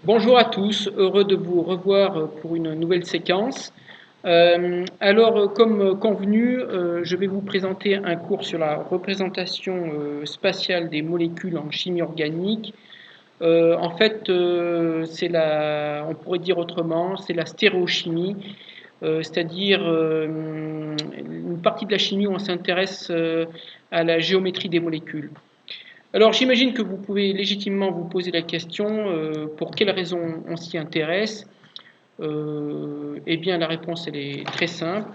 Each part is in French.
Bonjour à tous, heureux de vous revoir pour une nouvelle séquence. Comme convenu, je vais vous présenter un cours sur la représentation spatiale des molécules en chimie organique. On pourrait dire autrement, c'est la stéréochimie, c'est-à-dire une partie de la chimie où on s'intéresse à la géométrie des molécules. Alors j'imagine que vous pouvez légitimement vous poser la question pour quelles raisons on s'y intéresse. Eh bien la réponse elle est très simple.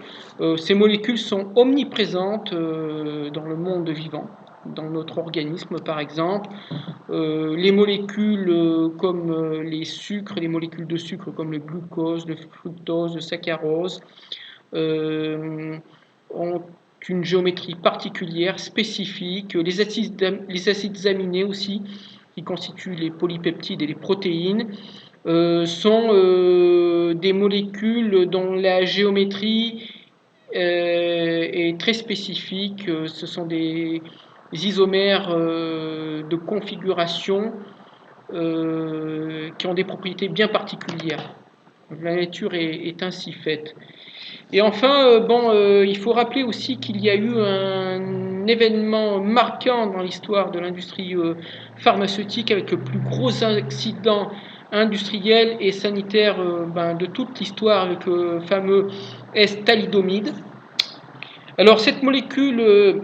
Ces molécules sont omniprésentes dans le monde vivant, dans notre organisme par exemple. Les molécules comme les sucres, les molécules de sucre comme le glucose, le fructose, le saccharose, ont une géométrie particulière, spécifique. Les acides aminés aussi, qui constituent les polypeptides et les protéines, sont des molécules dont la géométrie est très spécifique. Ce sont des isomères de configuration qui ont des propriétés bien particulières. La nature est ainsi faite. Et enfin, il faut rappeler aussi qu'il y a eu un événement marquant dans l'histoire de l'industrie pharmaceutique avec le plus gros accident industriel et sanitaire de toute l'histoire avec le fameux S-thalidomide. Alors cette molécule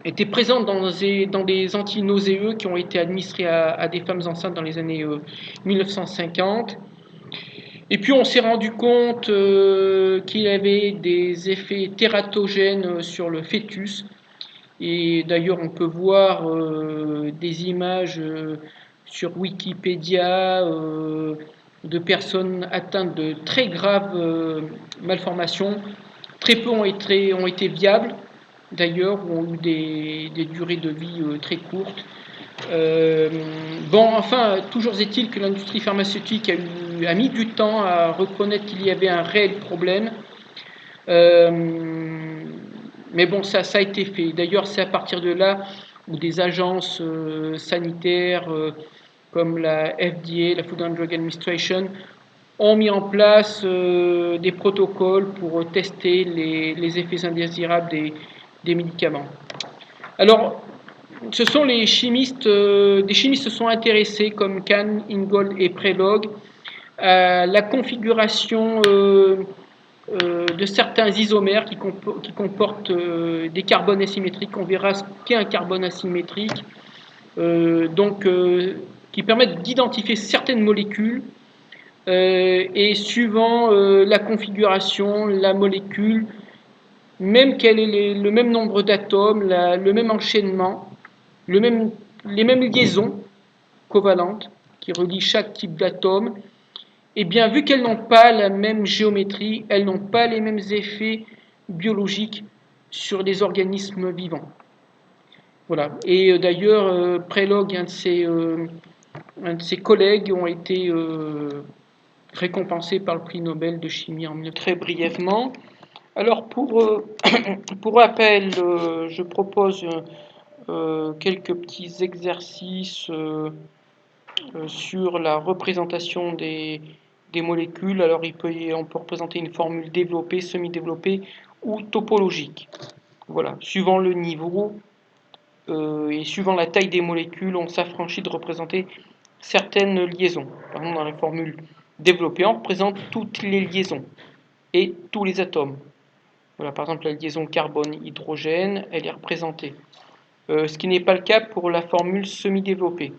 était présente dans des antinauséeux qui ont été administrés à des femmes enceintes dans les années 1950. Et puis on s'est rendu compte qu'il avait des effets tératogènes sur le fœtus. Et d'ailleurs on peut voir des images sur Wikipédia de personnes atteintes de très graves malformations. Très peu ont été viables, d'ailleurs, ou ont eu des durées de vie très courtes. Toujours est-il que l'industrie pharmaceutique a mis du temps à reconnaître qu'il y avait un réel problème. Mais bon, ça a été fait. D'ailleurs, c'est à partir de là où des agences sanitaires comme la FDA, la Food and Drug Administration, ont mis en place des protocoles pour tester les effets indésirables des médicaments. Alors, ce sont des chimistes se sont intéressés, comme Kahn, Ingold et Prelog, à la configuration de certains isomères qui comportent des carbones asymétriques. On verra ce qu'est un carbone asymétrique, qui permettent d'identifier certaines molécules et suivant la configuration, la molécule, même qu'elle ait le même nombre d'atomes, le même enchaînement, les mêmes liaisons covalentes qui relient chaque type d'atome, et bien vu qu'elles n'ont pas la même géométrie, elles n'ont pas les mêmes effets biologiques sur les organismes vivants. Voilà. Et d'ailleurs, Prelog, un de ses collègues, ont été récompensés par le prix Nobel de chimie en 19... Très brièvement. Alors pour rappel, je propose quelques petits exercices sur la représentation des molécules. Alors on peut représenter une formule développée, semi-développée ou topologique. Voilà. Suivant le niveau et suivant la taille des molécules, on s'affranchit de représenter certaines liaisons. Par exemple, dans la formule développée, on représente toutes les liaisons et tous les atomes. Voilà, par exemple, la liaison carbone-hydrogène, elle est représentée. Ce qui n'est pas le cas pour la formule semi-développée.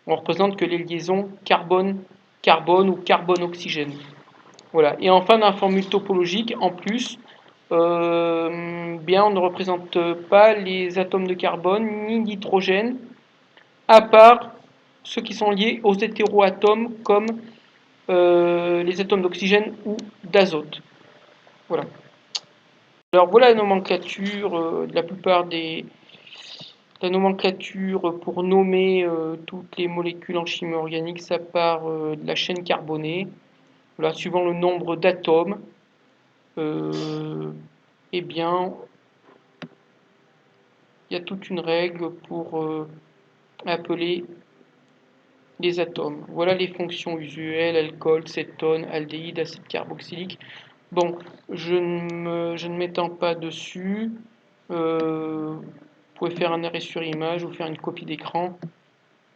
On représente que les liaisons carbone-carbone ou carbone-oxygène. Voilà. Et enfin, dans la formule topologique, en plus, on ne représente pas les atomes de carbone ni d'hydrogène, à part ceux qui sont liés aux hétéroatomes comme les atomes d'oxygène ou d'azote. Voilà. Alors voilà la nomenclature de la plupart la nomenclature pour nommer toutes les molécules en chimie organique, ça part de la chaîne carbonée. Voilà, suivant le nombre d'atomes, eh bien, il y a toute une règle pour appeler des atomes. Voilà les fonctions usuelles, alcool, cétone, aldéhyde, acide carboxylique. Bon, je ne m'étends pas dessus. Vous pouvez faire un arrêt sur image ou faire une copie d'écran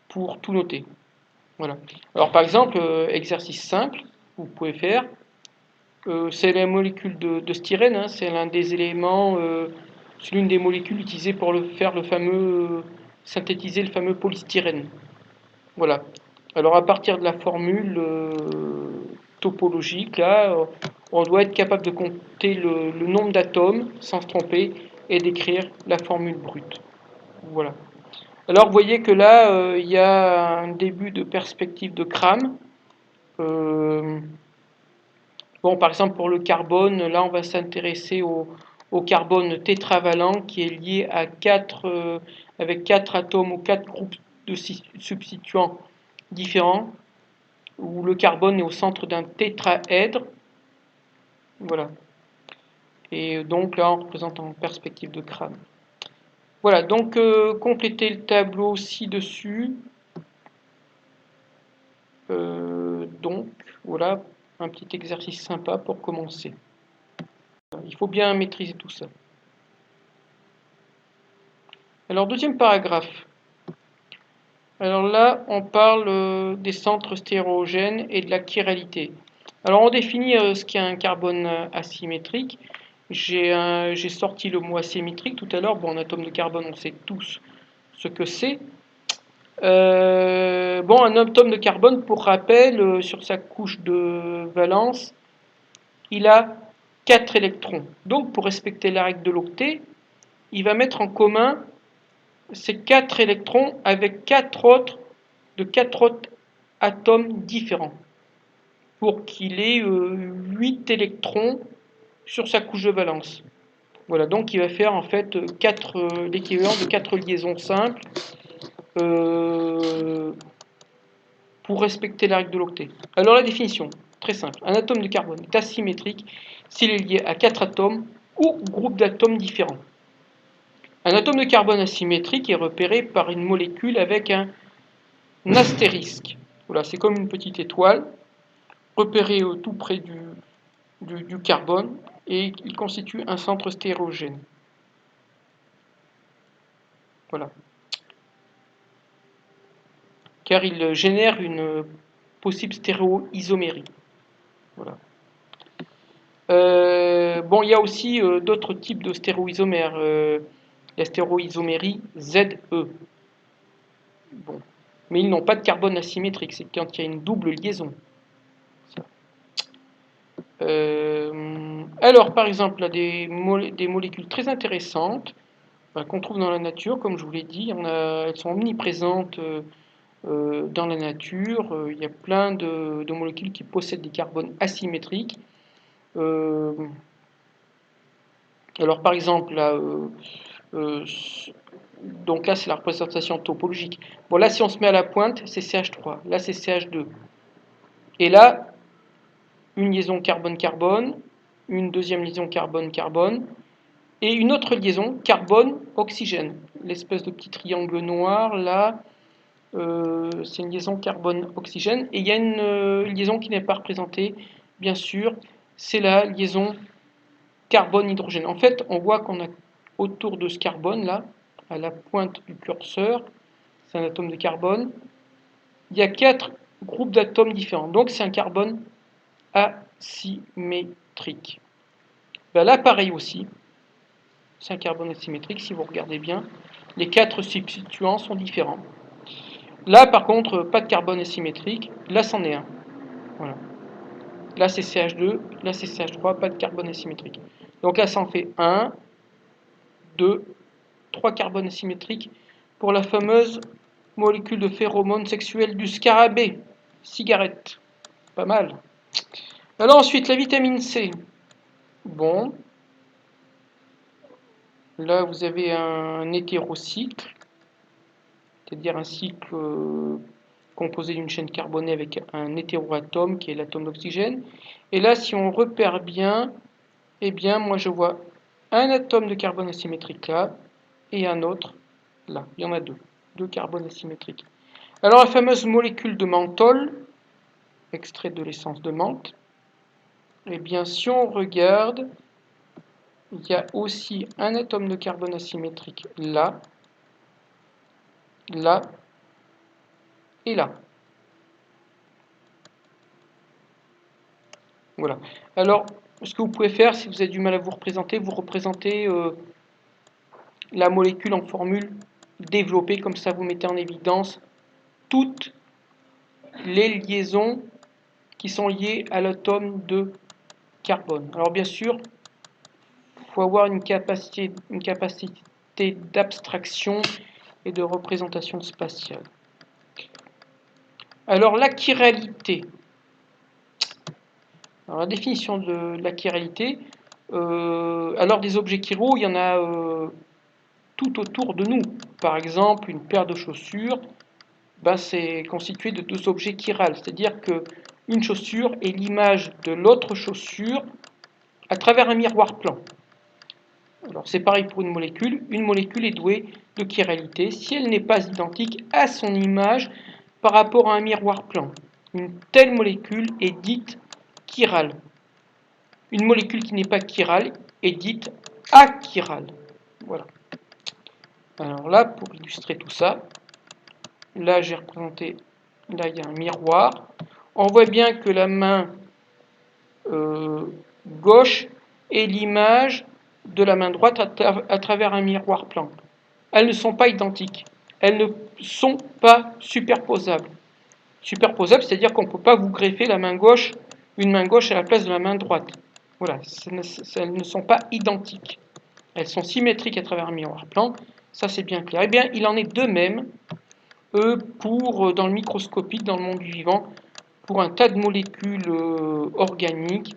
pour tout noter. Voilà. Alors par exemple, exercice simple, vous pouvez faire, c'est la molécule de styrène, hein, c'est l'un des éléments, c'est l'une des molécules utilisées pour faire le fameux, synthétiser le fameux polystyrène. Voilà. Alors à partir de la formule topologique, là, on doit être capable de compter le nombre d'atomes sans se tromper et d'écrire la formule brute. Voilà. Alors vous voyez que là, il y a un début de perspective de Kram. Bon, par exemple pour le carbone, là on va s'intéresser au carbone tétravalent qui est lié à avec 4 atomes ou 4 groupes de substituants différents, où le carbone est au centre d'un tétraèdre. Voilà. Et donc là, on représente en perspective de Kram. Voilà, donc complétez le tableau ci-dessus. Donc, voilà, un petit exercice sympa pour commencer. Il faut bien maîtriser tout ça. Alors, deuxième paragraphe. Alors là, on parle des centres stéréogènes et de la chiralité. Alors, on définit ce qu'est un carbone asymétrique. J'ai sorti le mot asymétrique tout à l'heure. Bon, un atome de carbone, on sait tous ce que c'est. Bon, un atome de carbone, pour rappel, sur sa couche de valence, il a 4 électrons. Donc, pour respecter la règle de l'octet, il va mettre en commun ces 4 électrons avec 4 autres atomes différents, pour qu'il ait 8 électrons sur sa couche de valence. Voilà, donc il va faire en fait l'équivalent de 4 liaisons simples pour respecter la règle de l'octet. Alors la définition, très simple. Un atome de carbone est asymétrique s'il est lié à 4 atomes ou groupes d'atomes différents. Un atome de carbone asymétrique est repéré par une molécule avec un astérisque. Voilà, c'est comme une petite étoile repérée tout près du carbone et il constitue un centre stéréogène. Voilà. Car il génère une possible stéréoisomérie. Voilà. Bon, il y a aussi d'autres types de stéréoisomères. La stéréoisomérie ZE. Bon. Mais ils n'ont pas de carbone asymétrique, c'est quand il y a une double liaison. Alors, par exemple, là, des molécules très intéressantes qu'on trouve dans la nature, comme je vous l'ai dit, elles sont omniprésentes dans la nature. Il y a plein de molécules qui possèdent des carbones asymétriques. Alors, par exemple, là, donc là, c'est la représentation topologique. Bon, là, si on se met à la pointe, c'est CH3. Là, c'est CH2. Et là, une liaison carbone-carbone, une deuxième liaison carbone-carbone, et une autre liaison carbone-oxygène. L'espèce de petit triangle noir, là, c'est une liaison carbone-oxygène. Et il y a une liaison qui n'est pas représentée, bien sûr, c'est la liaison carbone-hydrogène. En fait, on voit qu'on a autour de ce carbone-là, à la pointe du curseur, c'est un atome de carbone, il y a 4 groupes d'atomes différents. Donc c'est un carbone asymétrique. Ben là, pareil aussi, c'est un carbone asymétrique, si vous regardez bien, les 4 substituants sont différents. Là, par contre, pas de carbone asymétrique, là, c'en est un. Voilà. Là, c'est CH2, là, c'est CH3, pas de carbone asymétrique. Donc là, ça en fait 1, 2, 3 carbones asymétriques pour la fameuse molécule de phéromone sexuelle du scarabée, cigarette. Pas mal. Alors ensuite, la vitamine C. Bon, là, vous avez un hétérocycle, c'est-à-dire un cycle composé d'une chaîne carbonée avec un hétéroatome qui est l'atome d'oxygène. Et là, si on repère bien, eh bien, moi je vois un atome de carbone asymétrique là et un autre là. Il y en a deux carbones asymétriques. Alors la fameuse molécule de menthol, extrait de l'essence de menthe, eh bien si on regarde, il y a aussi un atome de carbone asymétrique là, là et là. Voilà. Alors, ce que vous pouvez faire, si vous avez du mal à vous représentez la molécule en formule développée, comme ça vous mettez en évidence toutes les liaisons qui sont liées à l'atome de carbone. Alors bien sûr, il faut avoir une capacité d'abstraction et de représentation spatiale. Alors la chiralité. Alors, la définition de la chiralité, alors des objets chiraux, il y en a tout autour de nous. Par exemple, une paire de chaussures, ben, c'est constitué de deux objets chirales, c'est-à-dire qu'une chaussure est l'image de l'autre chaussure à travers un miroir plan. Alors c'est pareil pour une molécule est douée de chiralité si elle n'est pas identique à son image par rapport à un miroir plan. Une telle molécule est dite chirale. Une molécule qui n'est pas chirale est dite achirale. Voilà. Alors là, pour illustrer tout ça, là j'ai représenté, là il y a un miroir. On voit bien que la main gauche est l'image de la main droite à travers un miroir plan. Elles ne sont pas identiques. Elles ne sont pas superposables. Superposables, c'est-à-dire qu'on ne peut pas vous greffer une main gauche à la place de la main droite. Voilà, elles ne sont pas identiques. Elles sont symétriques à travers un miroir plan, ça c'est bien clair. Eh bien, il en est de même dans le microscopique, dans le monde du vivant, pour un tas de molécules organiques,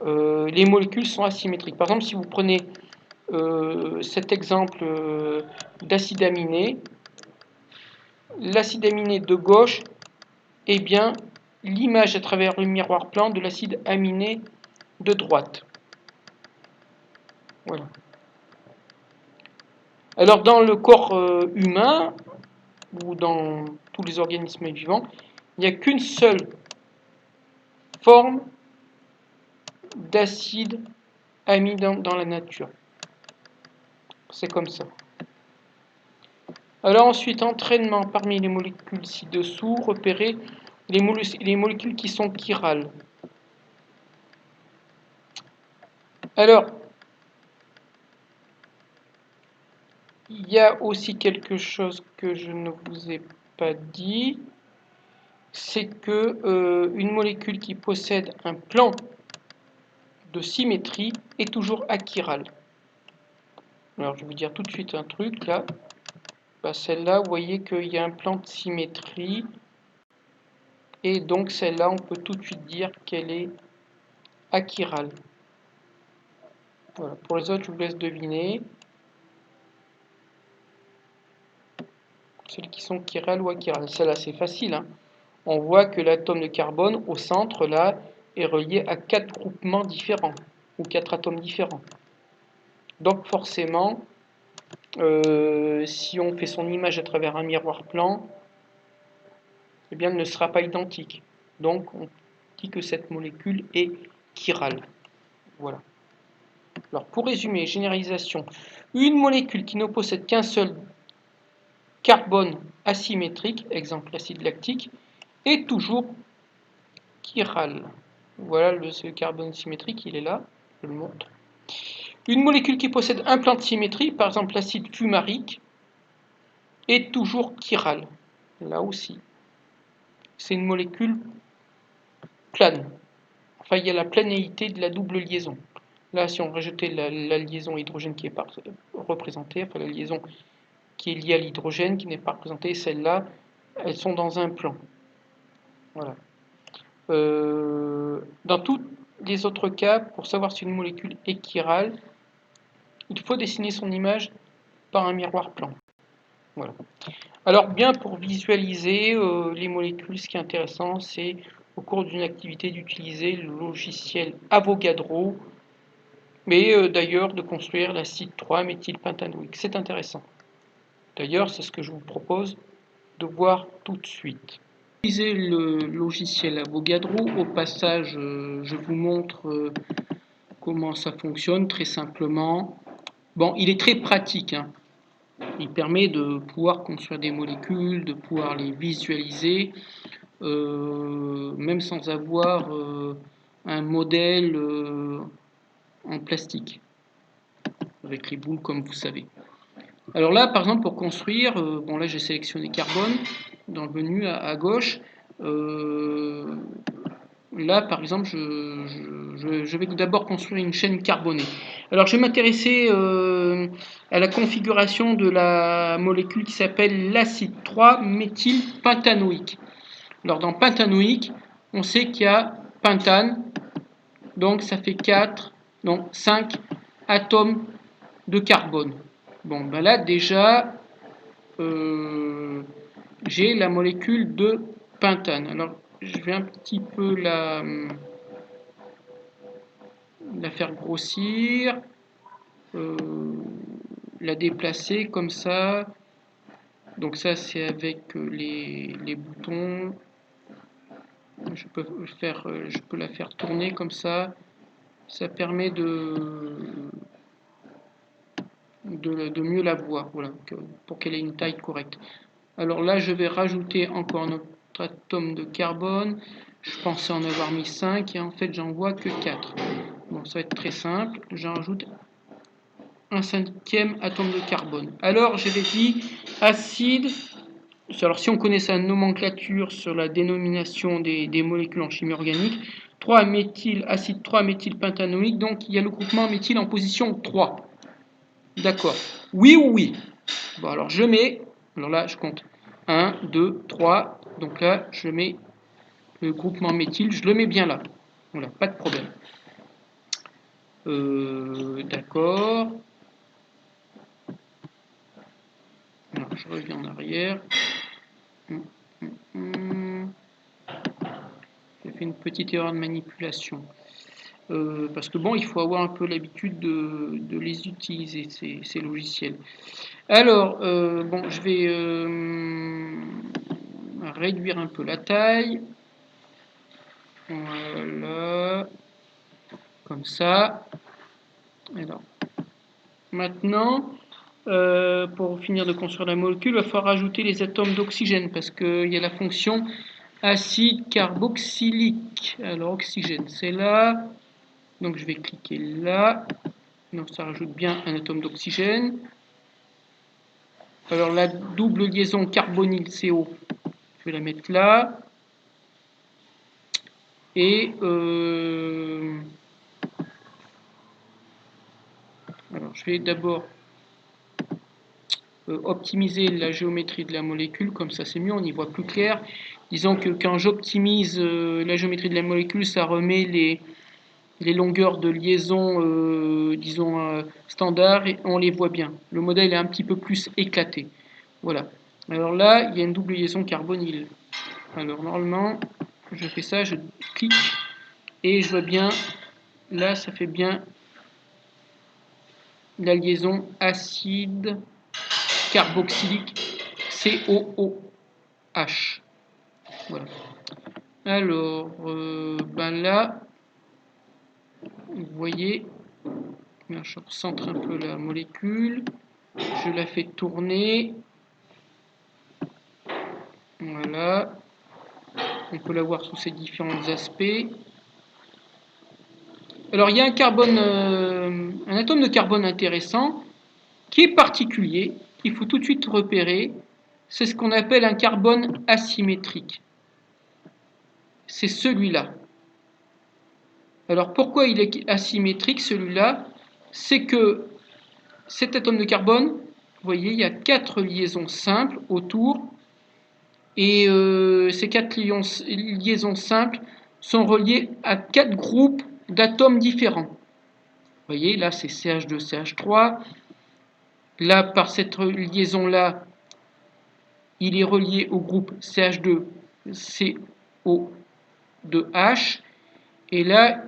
les molécules sont asymétriques. Par exemple, si vous prenez cet exemple d'acide aminé, l'acide aminé de gauche est bien l'image à travers le miroir plan de l'acide aminé de droite. Voilà. Alors dans le corps humain, ou dans tous les organismes vivants, il n'y a qu'une seule forme d'acide aminé dans la nature. C'est comme ça. Alors ensuite, entraînement parmi les molécules ci-dessous, repérer les molécules qui sont chirales. Alors, il y a aussi quelque chose que je ne vous ai pas dit, c'est que une molécule qui possède un plan de symétrie est toujours achirale. Alors je vais vous dire tout de suite un truc là. Bah, celle-là, vous voyez qu'il y a un plan de symétrie. Et donc celle-là, on peut tout de suite dire qu'elle est achirale. Voilà. Pour les autres, je vous laisse deviner. Celles qui sont chirales ou achirales. Celle-là, c'est facile. Hein. On voit que l'atome de carbone au centre, là, est relié à 4 groupements différents, ou 4 atomes différents. Donc forcément, si on fait son image à travers un miroir plan, eh bien, elle ne sera pas identique. Donc on dit que cette molécule est chirale. Voilà. Alors pour résumer, généralisation, une molécule qui ne possède qu'un seul carbone asymétrique, exemple l'acide lactique, est toujours chirale. Voilà ce carbone symétrique, il est là, je le montre. Une molécule qui possède un plan de symétrie, par exemple l'acide fumarique, est toujours chirale. Là aussi. C'est une molécule plane. Enfin, il y a la planéité de la double liaison. Là, si on rejetait la liaison hydrogène qui est représentée, enfin la liaison qui est liée à l'hydrogène, qui n'est pas représentée, celle-là, elles sont dans un plan. Voilà. Dans tous les autres cas, pour savoir si une molécule est chirale, il faut dessiner son image par un miroir plan. Voilà. Alors bien pour visualiser les molécules, ce qui est intéressant, c'est au cours d'une activité d'utiliser le logiciel Avogadro, mais d'ailleurs de construire l'acide 3-méthylpentanoïque. C'est intéressant. D'ailleurs, c'est ce que je vous propose de voir tout de suite. Utilisez le logiciel Avogadro. Au passage, je vous montre comment ça fonctionne très simplement. Bon, il est très pratique, hein. Il permet de pouvoir construire des molécules, de pouvoir les visualiser, même sans avoir un modèle en plastique, avec les boules comme vous savez. Alors là, par exemple, pour construire, bon là j'ai sélectionné carbone dans le menu à gauche. Là, par exemple, je vais d'abord construire une chaîne carbonée. Alors, je vais m'intéresser à la configuration de la molécule qui s'appelle l'acide 3-méthylpentanoïque. Alors, dans pentanoïque, on sait qu'il y a pentane, donc ça fait 4, donc 5 atomes de carbone. Bon, ben là, déjà, j'ai la molécule de pentane. Alors, je vais un petit peu la faire grossir, la déplacer comme ça. Donc ça c'est avec les boutons. Je peux la faire tourner comme ça. Ça permet de mieux la voir, voilà, pour qu'elle ait une taille correcte. Alors là je vais rajouter encore notre atome de carbone. Je pensais en avoir mis 5 et en fait j'en vois que 4. Bon, ça va être très simple. J'en rajoute un 5e atome de carbone. Alors, j'avais dit acide. Alors, si on connaît sa nomenclature sur la dénomination des molécules en chimie organique, 3-méthyl, acide 3-méthylpentanoïque, donc il y a le groupement méthyle en position 3. D'accord. Oui ou oui? Bon, alors je mets, alors là, je compte 1, 2, 3. Donc là, je mets le groupement méthyle, je le mets bien là. Voilà, pas de problème. D'accord. Alors, je reviens en arrière. J'ai fait une petite erreur de manipulation. Parce que bon, il faut avoir un peu l'habitude de les utiliser, ces logiciels. Alors, bon, je vais réduire un peu la taille. Voilà. Comme ça. Alors, maintenant, pour finir de construire la molécule, il va falloir ajouter les atomes d'oxygène parce qu'il y a la fonction acide carboxylique. Alors, oxygène, c'est là. Donc, je vais cliquer là. Donc, ça rajoute bien un atome d'oxygène. Alors, la double liaison carbonyl-CO, je vais la mettre là. Et alors, je vais d'abord optimiser la géométrie de la molécule, comme ça c'est mieux, on y voit plus clair. Disons que quand j'optimise la géométrie de la molécule, ça remet les longueurs de liaison, disons, standard, et on les voit bien. Le modèle est un petit peu plus éclaté. Voilà. Alors là, il y a une double liaison carbonyle. Alors normalement, je fais ça, je clique, et je vois bien, là ça fait bien la liaison acide carboxylique COOH. Voilà. Alors, ben là, vous voyez, je recentre un peu la molécule, je la fais tourner. Voilà. On peut la voir sous ses différents aspects. Alors, il y a un atome de carbone intéressant qui est particulier, qu'il faut tout de suite repérer. C'est ce qu'on appelle un carbone asymétrique. C'est celui-là. Alors pourquoi il est asymétrique celui-là? C'est que cet atome de carbone, vous voyez, il y a 4 liaisons simples autour, et ces 4 liaisons simples sont reliées à 4 groupes d'atomes différents. Vous voyez, là c'est CH2, CH3. Là, par cette liaison-là, il est relié au groupe CH2, CO2H. Et là,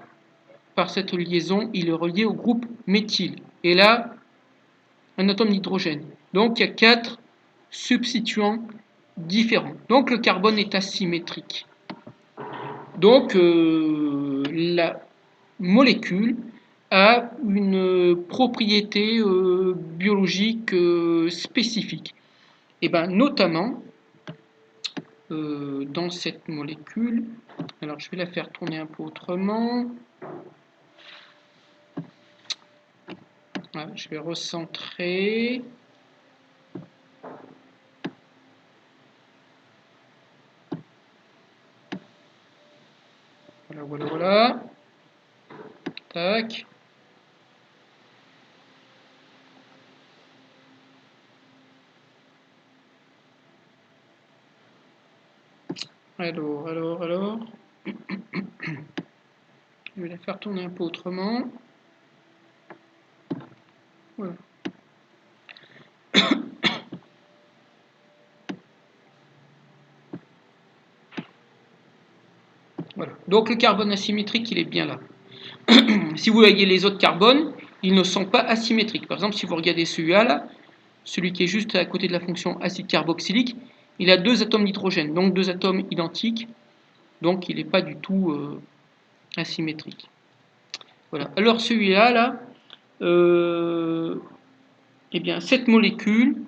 par cette liaison, il est relié au groupe méthyle. Et là, un atome d'hydrogène. Donc, il y a 4 substituants différents. Donc le carbone est asymétrique. Donc la molécule a une propriété biologique spécifique. Et bien notamment dans cette molécule, alors je vais la faire tourner un peu autrement. Voilà, je vais recentrer. Voilà. Tac. Alors. Je vais la faire tourner un peu autrement. Voilà. Voilà. Donc le carbone asymétrique, il est bien là. Si vous voyez les autres carbones, ils ne sont pas asymétriques. Par exemple, si vous regardez celui-là, là, celui qui est juste à côté de la fonction acide carboxylique, il a 2 atomes d'hydrogène, donc 2 atomes identiques, donc il n'est pas du tout asymétrique. Voilà. Alors celui-là, là, eh bien, cette molécule,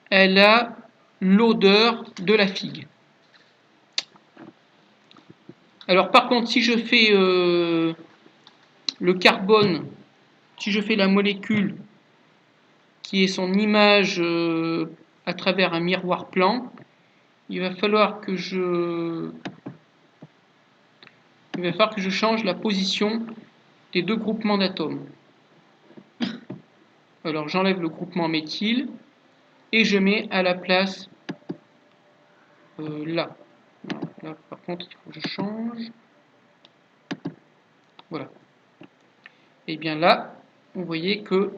elle a l'odeur de la figue. Alors par contre, si je fais le carbone, si je fais la molécule qui est son image à travers un miroir plan, il va falloir que je change la position des 2 groupements d'atomes. Alors j'enlève le groupement méthyle et je mets à la place là. Là par contre il faut que je change. Voilà. Et bien là, vous voyez que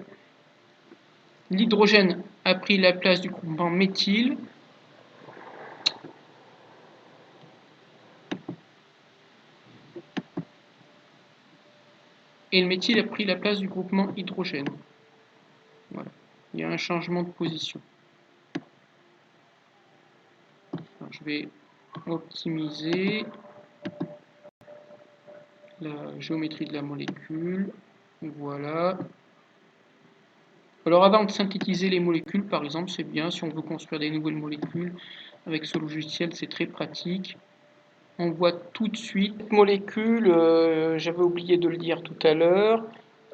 l'hydrogène a pris la place du groupement méthyle. Et le méthyle a pris la place du groupement hydrogène. Voilà. Il y a un changement de position. Alors, je vais optimiser la géométrie de la molécule. Voilà. Alors avant de synthétiser les molécules, par exemple, c'est bien, si on veut construire des nouvelles molécules, avec ce logiciel, c'est très pratique. On voit tout de suite. Cette molécule, j'avais oublié de le dire tout à l'heure,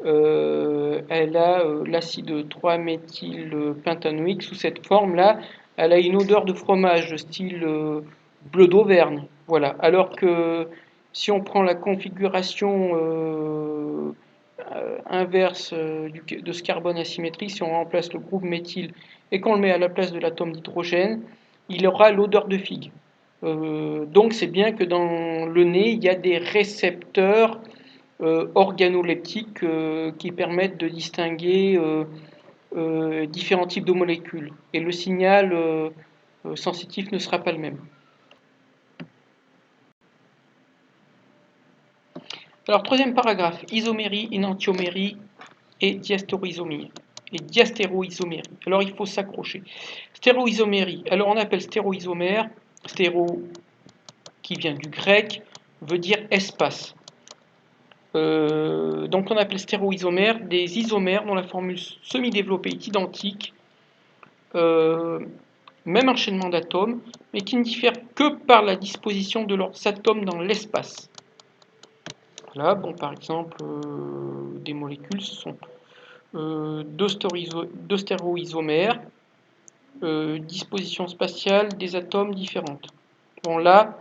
elle a l'acide 3-méthylpentanoïque sous cette forme-là. Elle a une odeur de fromage de style bleu d'Auvergne. Voilà. Alors que si on prend la configuration inverse de ce carbone asymétrique, si on remplace le groupe méthyle et qu'on le met à la place de l'atome d'hydrogène, il aura l'odeur de figue. Donc c'est bien que dans le nez, il y a des récepteurs organoleptiques qui permettent de distinguer différents types de molécules. Et le signal sensitif ne sera pas le même. Alors, troisième paragraphe, isomérie, énantiomérie et diastéroisomérie. Alors, il faut s'accrocher. Stéréoisomérie. Alors, on appelle stéréoisomère, stéro qui vient du grec, veut dire espace. Donc, on appelle stéréoisomère des isomères dont la formule semi-développée est identique, même enchaînement d'atomes, mais qui ne diffèrent que par la disposition de leurs atomes dans l'espace. Là, bon, par exemple, des molécules, ce sont deux stéréoisomères, disposition spatiale des atomes différentes. Bon, là,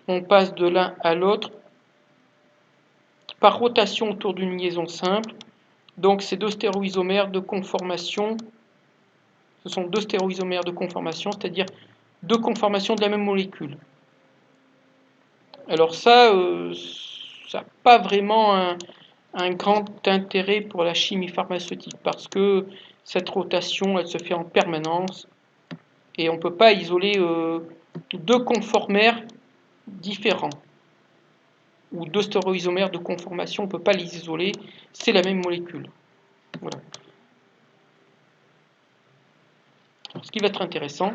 on passe de l'un à l'autre par rotation autour d'une liaison simple. Donc, ces deux stéréoisomères de conformation, ce sont deux stéréoisomères de conformation, c'est-à-dire deux conformations de la même molécule. Alors ça n'a pas vraiment un grand intérêt pour la chimie pharmaceutique parce que cette rotation, elle se fait en permanence et on ne peut pas isoler deux conformères différents ou deux stéréoisomères de conformation, on ne peut pas les isoler, c'est la même molécule. Voilà. Alors, ce qui va être intéressant,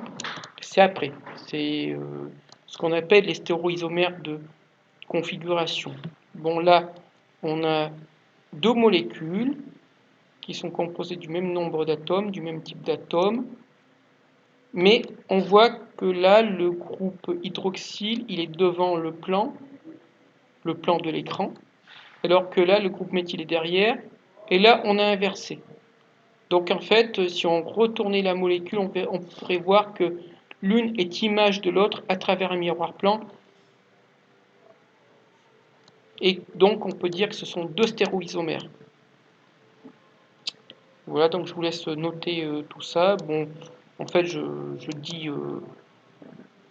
c'est après. C'est ce qu'on appelle les stéréoisomères de configuration. Bon, là, on a deux molécules qui sont composées du même nombre d'atomes, du même type d'atomes, mais on voit que là, le groupe hydroxyle, il est devant le plan de l'écran, alors que là, le groupe méthyle est derrière, et là, on a inversé. Donc en fait, si on retournait la molécule, on pourrait voir que l'une est image de l'autre à travers un miroir plan, et donc on peut dire que ce sont deux stéréoisomères. Voilà, donc je vous laisse noter tout ça. Bon, en fait, je dis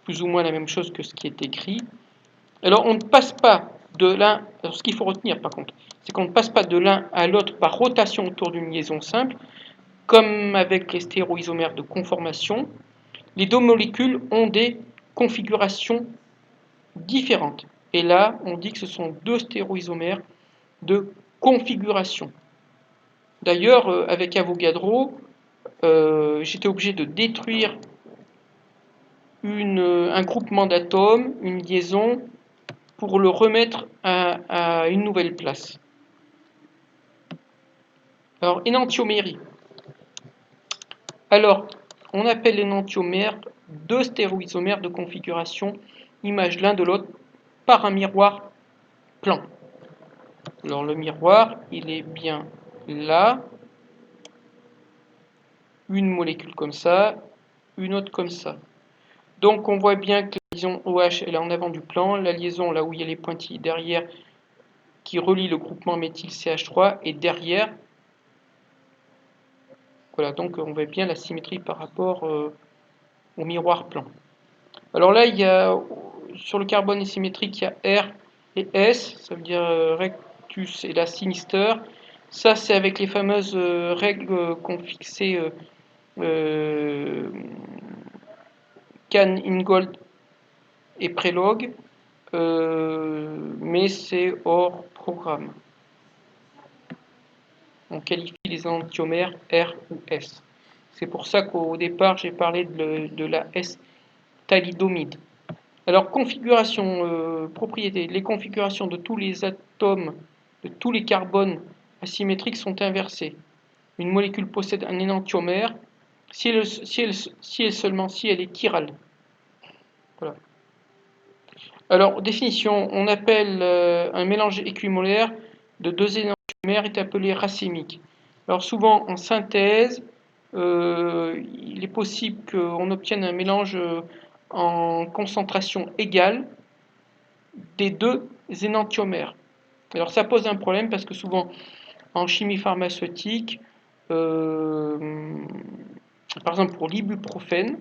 plus ou moins la même chose que ce qui est écrit. Alors, on ne passe pas de l'un... Alors, ce qu'il faut retenir, par contre, c'est qu'on ne passe pas de l'un à l'autre par rotation autour d'une liaison simple, comme avec les stéréoisomères de conformation. Les deux molécules ont des configurations différentes. Et là, on dit que ce sont deux stéréoisomères de configuration. D'ailleurs, avec Avogadro, j'étais obligé de détruire un groupement d'atomes, une liaison, pour le remettre à une nouvelle place. Alors, énantiomérie. Alors, on appelle l'énantiomère deux stéréoisomères de configuration image l'un de l'autre par un miroir plan. Alors, le miroir, il est bien là, une molécule comme ça, une autre comme ça. Donc on voit bien que la liaison OH elle est en avant du plan, la liaison là où il y a les pointillés derrière qui relie le groupement méthyle CH3 est derrière. Voilà, donc on voit bien la symétrie par rapport au miroir plan. Alors là, il y a sur le carbone asymétrique, il y a R et S, ça veut dire rectus et la sinister. Ça, c'est avec les fameuses règles qu'ont fixées Kahn, Ingold et Prelog, mais c'est hors programme. On qualifie les énantiomères R ou S. C'est pour ça qu'au départ, j'ai parlé de la S-thalidomide. Alors, configuration, propriété. Les configurations de tous les atomes, de tous les carbones asymétriques sont inversées. Une molécule possède un énantiomère si elle est chirale. Voilà. Alors, définition, on appelle un mélange équimolaire de deux énantiomères est appelé racémique. Alors, souvent en synthèse, il est possible qu'on obtienne un mélange en concentration égale des deux énantiomères. Alors, ça pose un problème parce que souvent en chimie pharmaceutique, par exemple pour l'ibuprofène,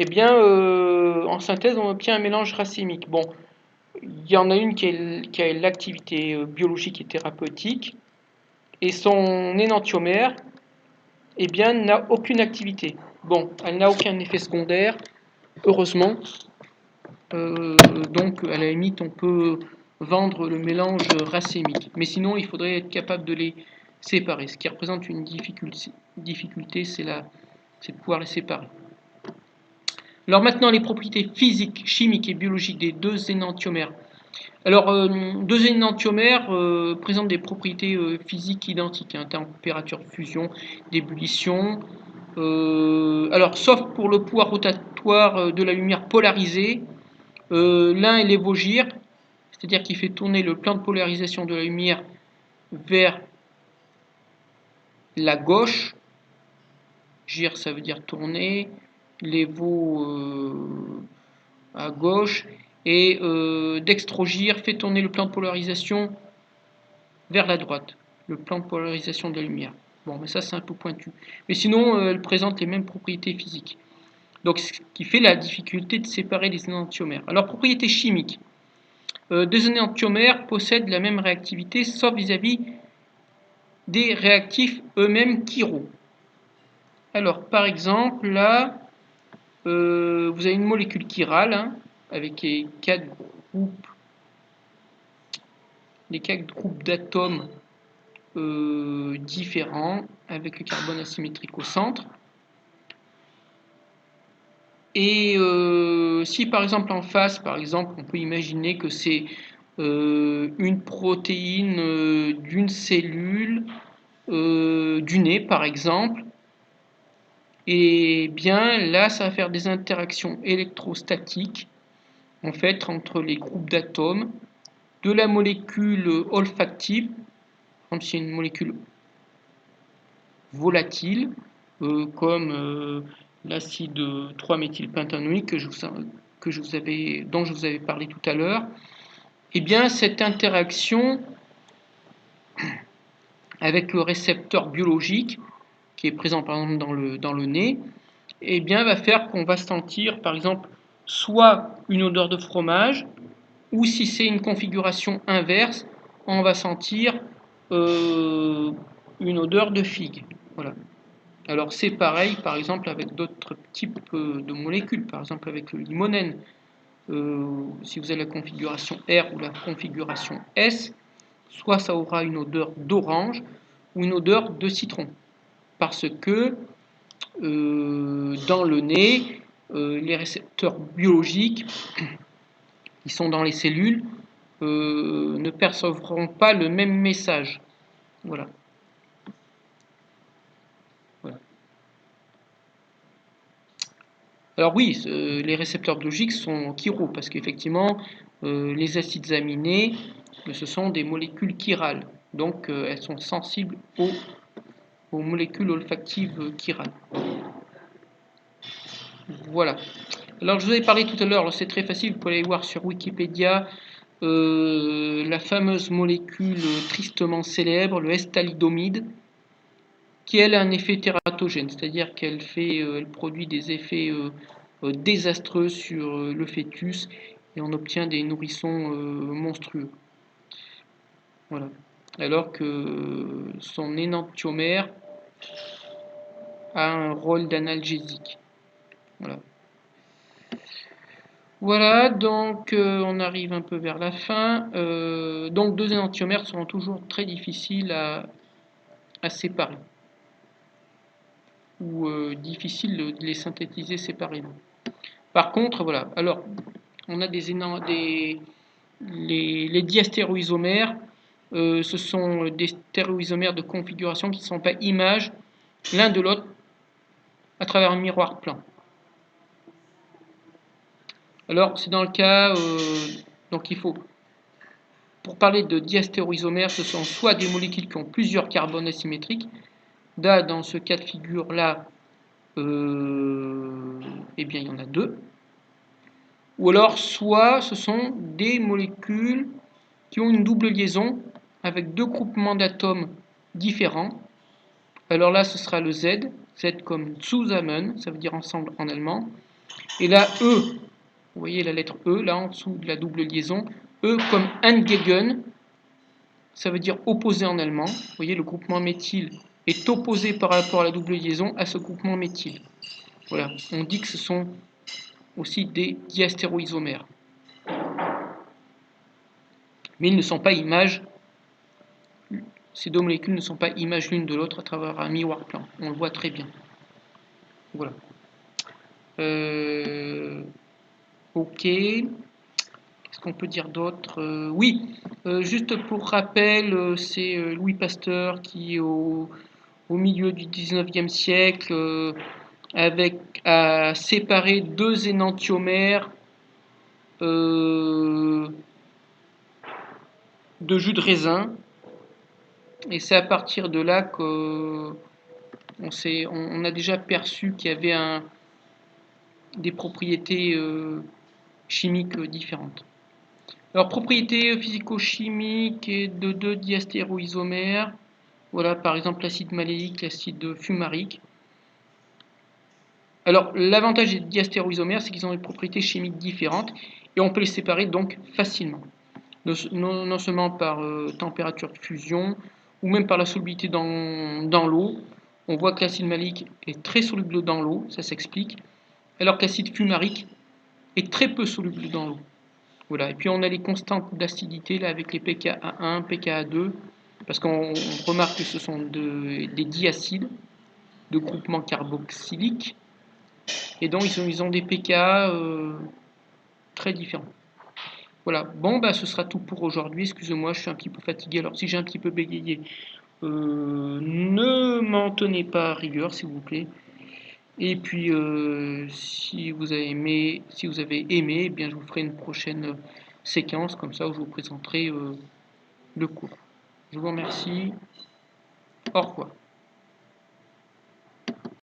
eh bien, en synthèse, on obtient un mélange racémique. Bon, il y en a une qui a l'activité biologique et thérapeutique, et son énantiomère, eh bien, n'a aucune activité. Bon, elle n'a aucun effet secondaire, heureusement. Donc, à la limite, on peut vendre le mélange racémique. Mais sinon, il faudrait être capable de les séparer. Ce qui représente une difficulté, c'est de pouvoir les séparer. Alors maintenant, les propriétés physiques, chimiques et biologiques des deux énantiomères. Alors, deux énantiomères présentent des propriétés physiques identiques, hein, température de fusion, d'ébullition. Alors, sauf pour le poids rotatoire de la lumière polarisée, l'un est l'évogire, c'est-à-dire qu'il fait tourner le plan de polarisation de la lumière vers la gauche. Gire, ça veut dire tourner. L'évo à gauche. Et dextrogire fait tourner le plan de polarisation vers la droite. Le plan de polarisation de la lumière. Bon, mais ça c'est un peu pointu. Mais sinon, elle présente les mêmes propriétés physiques. Donc, ce qui fait la difficulté de séparer les énantiomères. Alors, propriétés chimiques. Deux énantiomères possèdent la même réactivité, sauf vis-à-vis des réactifs eux-mêmes chiraux. Alors, par exemple, là, vous avez une molécule chirale, hein, avec les quatre groupes d'atomes différents, avec le carbone asymétrique au centre. Et si par exemple en face, par exemple, on peut imaginer que c'est une protéine d'une cellule du nez, par exemple, et bien là, ça va faire des interactions électrostatiques en fait entre les groupes d'atomes de la molécule olfactive, comme si c'est une molécule volatile, comme l'acide 3-méthylpentanoïque dont je vous avais parlé tout à l'heure. Et bien cette interaction avec le récepteur biologique qui est présent par exemple dans le nez, et bien va faire qu'on va sentir par exemple soit une odeur de fromage, ou si c'est une configuration inverse, on va sentir une odeur de figue. Voilà. Alors c'est pareil par exemple avec d'autres types de molécules, par exemple avec le limonène. Si vous avez la configuration R ou la configuration S, soit ça aura une odeur d'orange ou une odeur de citron. Parce que dans le nez, les récepteurs biologiques qui sont dans les cellules ne percevront pas le même message. Voilà. Voilà. Alors oui, les récepteurs biologiques sont chiro, parce qu'effectivement, les acides aminés, ce sont des molécules chirales. Donc elles sont sensibles aux molécules olfactives chirales. Voilà. Alors je vous avais parlé tout à l'heure, c'est très facile, vous pouvez aller voir sur Wikipédia la fameuse molécule tristement célèbre, le S-thalidomide, qui elle a un effet tératogène, c'est-à-dire elle produit des effets désastreux sur le fœtus et on obtient des nourrissons monstrueux. Voilà. Alors que son énantiomère a un rôle d'analgésique. Voilà. Voilà, donc on arrive un peu vers la fin. Donc deux énantiomères seront toujours très difficiles à séparer, ou difficile de les synthétiser séparément. Par contre, voilà, alors on a les diastéréoisomères, ce sont des stéréoisomères de configuration qui ne sont pas images l'un de l'autre à travers un miroir plan. Alors c'est dans le cas, donc il faut, pour parler de diastéréoisomères, ce sont soit des molécules qui ont plusieurs carbones asymétriques, là dans ce cas de figure là, eh bien il y en a deux. Ou alors, soit ce sont des molécules qui ont une double liaison avec deux groupements d'atomes différents. Alors là, ce sera le Z, Z comme zusammen, ça veut dire ensemble en allemand. Et là, E, vous voyez la lettre E, là en dessous de la double liaison, E comme entgegen, ça veut dire opposé en allemand. Vous voyez, le groupement méthyle est opposé par rapport à la double liaison à ce groupement méthyle. Voilà, on dit que ce sont aussi des diastéréoisomères. Mais ils ne sont pas images, ces deux molécules ne sont pas images l'une de l'autre à travers un miroir plan. On le voit très bien. Voilà. Ok. Qu'est-ce qu'on peut dire d'autre? Oui, juste pour rappel, c'est Louis Pasteur qui, au milieu du 19e siècle, a séparé deux énantiomères de jus de raisin. Et c'est à partir de là qu'on a déjà perçu qu'il y avait des propriétés chimiques différentes. Alors, propriétés physico-chimiques de deux diastéréoisomères, voilà par exemple l'acide maléique, l'acide fumarique. Alors, l'avantage des diastéréoisomères, c'est qu'ils ont des propriétés chimiques différentes et on peut les séparer donc facilement. Non seulement par température de fusion ou même par la solubilité dans l'eau. On voit que l'acide maléique est très soluble dans l'eau, ça s'explique, alors que l'acide fumarique est très peu soluble dans l'eau. Voilà. Et puis on a les constantes d'acidité là avec les pKa1, pKa2, parce qu'on remarque que ce sont des diacides de groupement carboxylique. Et donc ils ont des PK très différents. Voilà, bon bah ce sera tout pour aujourd'hui, excusez-moi, je suis un petit peu fatigué, alors si j'ai un petit peu bégayé, ne m'en tenez pas à rigueur s'il vous plaît. Et puis si vous avez aimé, eh bien je vous ferai une prochaine séquence comme ça où je vous présenterai le cours. Je vous remercie, au revoir.